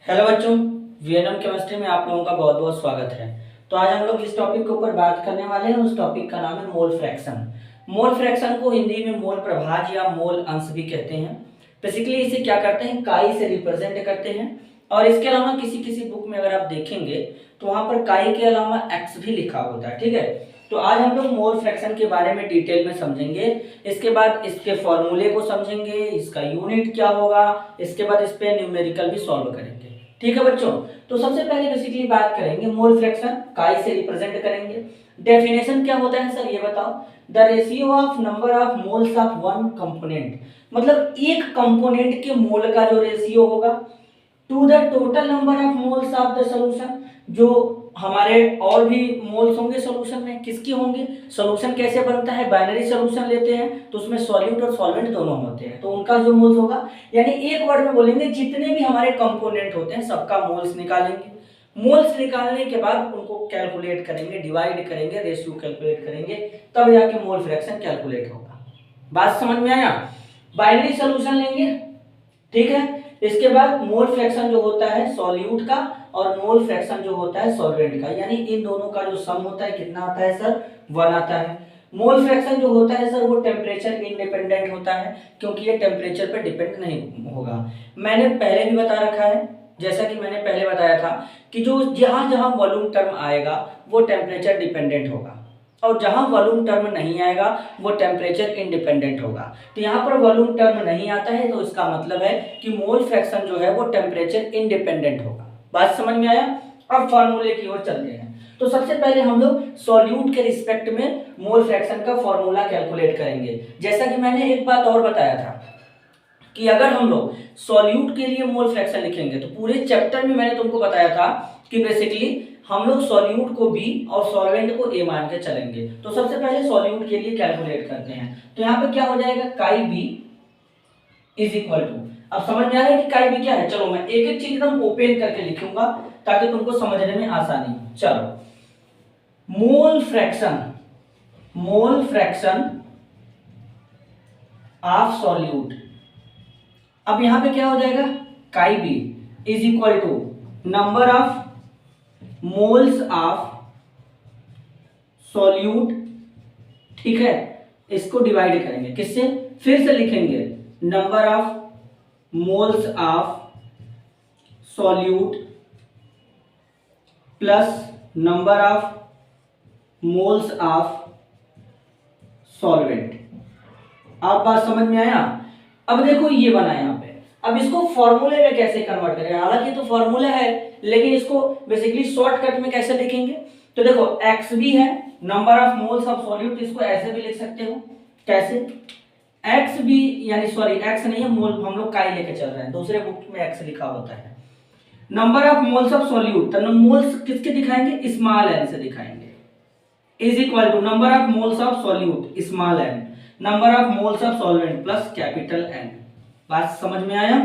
Hello बच्चों, VNM chemistry में आप लोगों का बहुत बहुत स्वागत है। तो आज हम लोग इस टॉपिक के ऊपर बात करने वाले हैं। उस टॉपिक का नाम है मोल फ्रैक्शन। मोल फ्रैक्शन को हिंदी में मोल प्रभाज या मोल अंश भी कहते हैं। बेसिकली इसे क्या करते हैं, काई से रिप्रेजेंट करते हैं। और इसके अलावा किसी किसी बुक में अगर आप देखेंगे तो वहां पर काई के अलावा एक्स भी लिखा होता है। ठीक है, तो आज हम लोग मोल फ्रैक्शन के बारे में डिटेल में समझेंगे। इसके बाद इसके फॉर्मूले को समझेंगे, इसका यूनिट क्या होगा, इसके बाद इस पे न्यूमेरिकल भी सॉल्व करेंगे। ठीक है बच्चों, तो सबसे पहले बेसिकली बात करेंगे मोल फ्रैक्शन, काई से रिप्रेजेंट करेंगे। डेफिनेशन क्या होता है सर ये बताओ। The ratio of number of moles of one component, मतलब एक कंपोनेंट के मोल का जो रेशियो होगा to the total number of moles of the solution, जो हमारे और भी मोल्स होंगे सॉल्यूशन में, किसके होंगे। सॉल्यूशन कैसे बनता है, बाइनरी सॉल्यूशन लेते हैं तो उसमें सॉल्यूट और सॉल्वेंट दोनों होते हैं, तो उनका जो मोल्स होगा, यानी एक वर्ड में बोलेंगे जितने भी हमारे कंपोनेंट होते हैं सबका मोल्स निकालेंगे। मोल्स निकालने के बाद उनको कैलकुलेट करेंगे, डिवाइड करेंगे, रेशियो कैलकुलेट करेंगे, तब जाके मोल फ्रैक्शन कैलकुलेट होगा। बात समझ में आया। बाइनरी सॉल्यूशन लेंगे, ठीक है। इसके बाद मोल फ्रैक्शन जो होता है सॉल्यूट का और मोल फ्रैक्शन जो होता है सॉल्वेंट का, यानी इन दोनों का जो सम होता है कितना आता है सर, 1 आता है। मोल फ्रैक्शन जो होता है सर वो टेम्परेचर इंडिपेंडेंट होता है, क्योंकि ये टेम्परेचर पर डिपेंड नहीं होगा। मैंने पहले भी बता रखा है, जैसा कि मैंने पहले बताया था कि जो जहां जहां वॉल्यूम टर्म आएगा वो टेम्परेचर डिपेंडेंट होगा, और जहां वॉल्यूम टर्म नहीं आएगा वो टेम्परेचर इंडिपेंडेंट होगा। तो यहाँ पर वॉल्यूम टर्म नहीं आता है, तो इसका मतलब है कि मोल फ्रैक्शन जो है वो टेम्परेचर इंडिपेंडेंट होगा। बात समझ में आया। अब फार्मूले की ओर चलते हैं। तो सबसे पहले हम लोग सॉल्यूट के रिस्पेक्ट में मोल फ्रैक्शन का फॉर्मूला कैलकुलेट करेंगे। जैसा कि मैंने एक बात और बताया था कि अगर हम लोग सॉल्यूट के लिए मोल फ्रैक्शन लिखेंगे तो पूरे चैप्टर में मैंने तुमको बताया था कि बेसिकली हम लोग सॉल्यूट को बी और सॉल्वेंट को ए मान के चलेंगे। तो सबसे पहले सॉल्यूट के लिए कैलकुलेट करते हैं। तो यहाँ पे क्या हो जाएगा, chi B is equal to, अब समझ में आ रहा है कि काई बी क्या है। चलो मैं एक एक चीज एकदम ओपन करके लिखूंगा ताकि तुमको समझने में आसानी हो। चलो, मोल फ्रैक्शन ऑफ सॉल्यूट, अब यहां पे क्या हो जाएगा, chi B is equal to number of moles of solute, ठीक है। इसको डिवाइड करेंगे किससे, फिर से लिखेंगे number of moles of solute plus number of moles of solvent. आप बात समझ में आया। अब देखो ये बना यहाँ पे, अब इसको फॉर्मूले में कैसे कन्वर्ट करें, हालांकि तो फॉर्मूला है लेकिन इसको बेसिकली शॉर्टकट में कैसे लिखेंगे। तो देखो एक्स भी है, number of moles of solute, इसको ऐसे भी लिख सकते हो। कैसे, एक्स भी, यानी सॉरी एक्स नहीं है, मोल हम लोग काई लेके चल रहे हैं, दूसरे बुक में एक्स लिखा होता है। Number of moles of solute, तो मोल्स किसके दिखाएंगे, स्मॉल एन से दिखाएंगे, is equal to number of moles of solute small N, number of moles of solvent plus capital N. बात समझ में आया।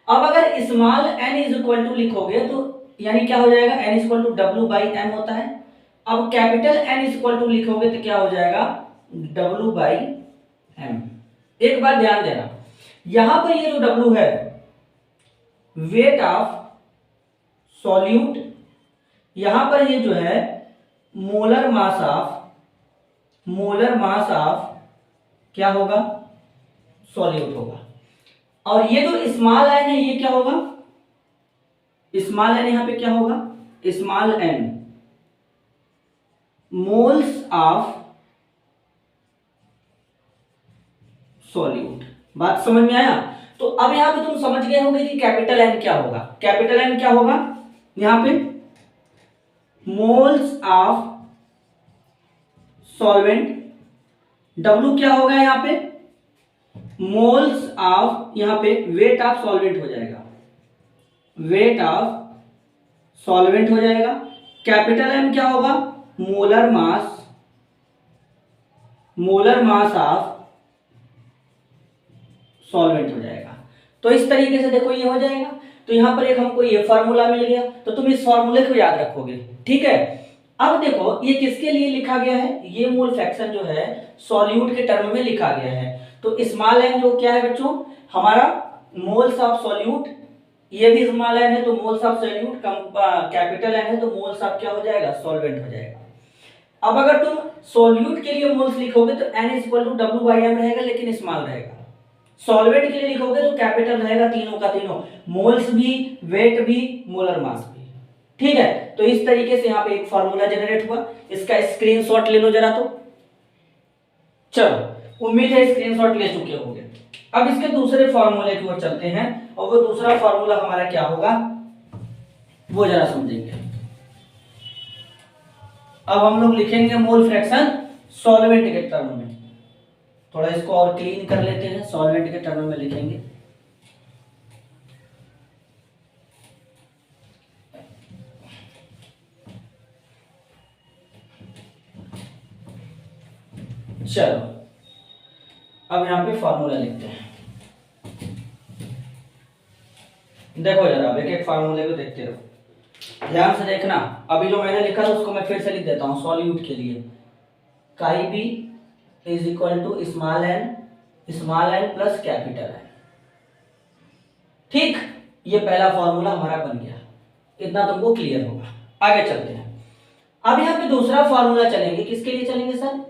अब अगर small N is equal to लिखोगे तो यानी क्या हो जाएगा, N is equal to W by M होता है। अब capital N is equal to लिखोगे तो क्या हो जाएगा, डब्ल्यू बाई एम। एक बात ध्यान देना, यहां पर ये जो डब्ल्यू है वेट ऑफ सॉल्यूट, यहां पर ये जो है मोलर मास ऑफ क्या होगा, सॉल्यूट होगा। और ये जो स्मॉल एन है ये क्या होगा, स्मॉल एन यहां पे क्या होगा, small N moles of solute. बात समझ में आया। तो अब यहां पे तुम समझ गए होंगे कि कैपिटल एन क्या होगा। कैपिटल एन क्या होगा, यहां पे मोल्स ऑफ सॉल्वेंट, डब्ल्यू क्या होगा यहां पे, मोल्स ऑफ, यहां पे वेट ऑफ सॉल्वेंट हो जाएगा, वेट ऑफ सॉल्वेंट हो जाएगा। कैपिटल एम क्या होगा, मोलर मास ऑफ सॉल्वेंट हो जाएगा। तो इस तरीके से देखो ये हो जाएगा। तो यहां पर एक हमको ये फार्मूला मिल गया, तो तुम इस फार्मूले को याद रखोगे, ठीक है। अब देखो ये किसके लिए लिखा गया है, ये मोल फ्रैक्शन जो है सॉल्यूट के टर्म में लिखा गया है। तो स्मॉल एन जो क्या है बच्चों, हमारा मोल्स ऑफ सॉल्यूट ये भी स्मॉल एन है तो moles of solute, capital N है तो मोल्स ऑफ क्या हो जाएगा, सॉल्वेंट हो जाएगा। अब अगर तुम सोल्यूट के लिए मोल्स लिखोगे तो n is equal to W by M रहेगा, लेकिन स्मॉल रहेगा। सॉल्वेंट के लिए लिखोगे तो कैपिटल रहेगा, तीनों का तीनों, मोल्स भी, वेट भी, मोलर मास भी। ठीक है, तो इस तरीके से यहाँ पे एक फॉर्मूला जनरेट हुआ। इसका स्क्रीनशॉट ले लो जरा। तो चलो, उम्मीद है स्क्रीनशॉट ले चुके होंगे। अब इसके दूसरे फॉर्मूले की ओर चलते हैं, और वो दूसरा फॉर्मूला हमारा क्या होगा वो जरा समझेंगे। अब हम लोग लिखेंगे मोल फ्रैक्शन सॉल्वेंट के टर्म में। थोड़ा इसको और क्लीन कर लेते हैं, सॉल्वेंट के टर्म में लिखेंगे। चलो, अब यहां पे फॉर्मूला लिखते हैं। देखो जरा, अब एक एक फॉर्मूले को देखते रहो, ध्यान से देखना। अभी जो मैंने लिखा था उसको मैं फिर से लिख देता हूं। सॉल्यूट के लिए chi B is equal to small N plus capital N. ठीक, ये पहला फॉर्मूला हमारा बन गया, इतना तुमको क्लियर होगा। आगे चलते हैं। अब यहां पे दूसरा फॉर्मूला चलेंगे, किसके लिए चलेंगे sir,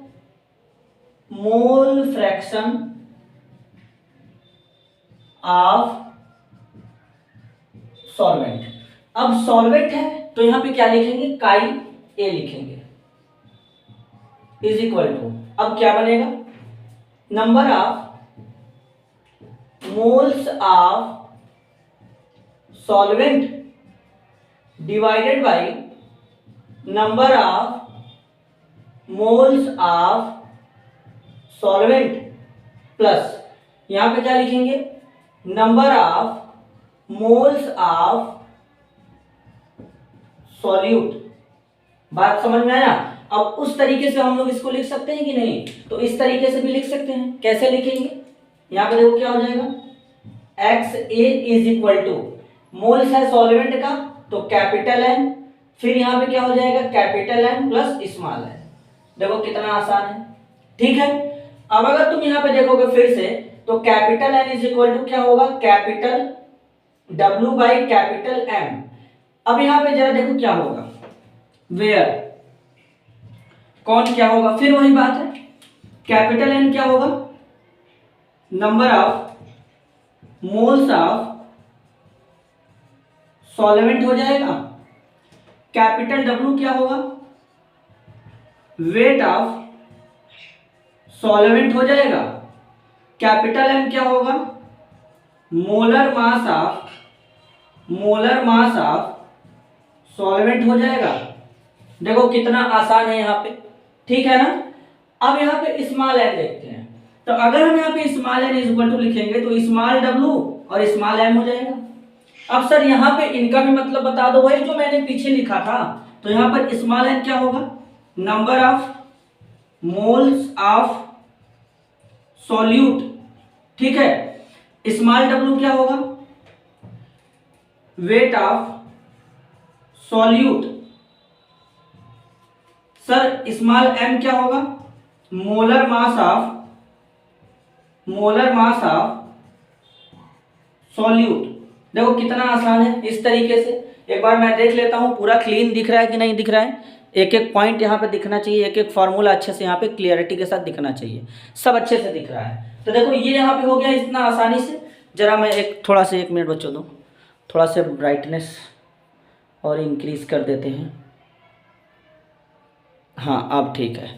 mole fraction of solvent. अब सॉल्वेंट है तो यहां पे क्या लिखेंगे, काई ए लिखेंगे, इज इक्वल टू, अब क्या बनेगा, number of moles of solvent divided by number of moles of solvent plus, यहां पे क्या लिखेंगे, number of moles of solute. बात समझ में आया। अब उस तरीके से हम लोग इसको लिख सकते हैं कि नहीं, तो इस तरीके से भी लिख सकते हैं। कैसे लिखेंगे, यहां पे देखो क्या हो जाएगा, X A is equal to, moles है सॉल्वेंट का तो कैपिटल एन, फिर यहां पे क्या हो जाएगा, capital N plus small N. देखो कितना आसान है। ठीक है, अब अगर तुम यहां पे देखोगे फिर से, तो capital N is equal to क्या होगा, capital W by capital M. अब यहां पे जरा देखो क्या होगा, वेयर, कौन क्या होगा, फिर वही बात है, कैपिटल एन क्या होगा, number of moles of solvent हो जाएगा, कैपिटल डब्ल्यू क्या होगा, वेट ऑफ सॉल्वेंट हो जाएगा, कैपिटल एम क्या होगा, मोलर मास ऑफ सॉल्वेंट हो जाएगा। देखो कितना आसान है यहाँ पे, ठीक है ना। अब यहाँ पे स्मॉल एन देखते हैं, तो अगर हम यहाँ पे small N is equal to लिखेंगे तो स्मॉल डब्ल्यू और स्मॉल एम हो जाएगा। अब सर यहाँ पे इनका भी मतलब बता दो भाई, जो मैंने पीछे लिखा था, तो यहाँ पर स्मॉल एन क्या होगा, number of moles of solute, ठीक है। स्मॉल डब्ल्यू क्या होगा, weight of solute. Sir small M क्या होगा, मोलर मास ऑफ सॉल्यूट। देखो कितना आसान है। इस तरीके से एक बार मैं देख लेता हूं पूरा क्लीन दिख रहा है कि नहीं दिख रहा है, एक एक पॉइंट यहाँ पे दिखना चाहिए, एक एक फॉर्मूला अच्छे से यहाँ पे क्लियरिटी के साथ दिखना चाहिए, सब अच्छे से दिख रहा है। तो देखो ये यहाँ पे हो गया इतना आसानी से। जरा मैं एक थोड़ा सा 1 मिनट बच्चों दो, थोड़ा सा ब्राइटनेस और इंक्रीज कर देते हैं। हाँ अब ठीक है।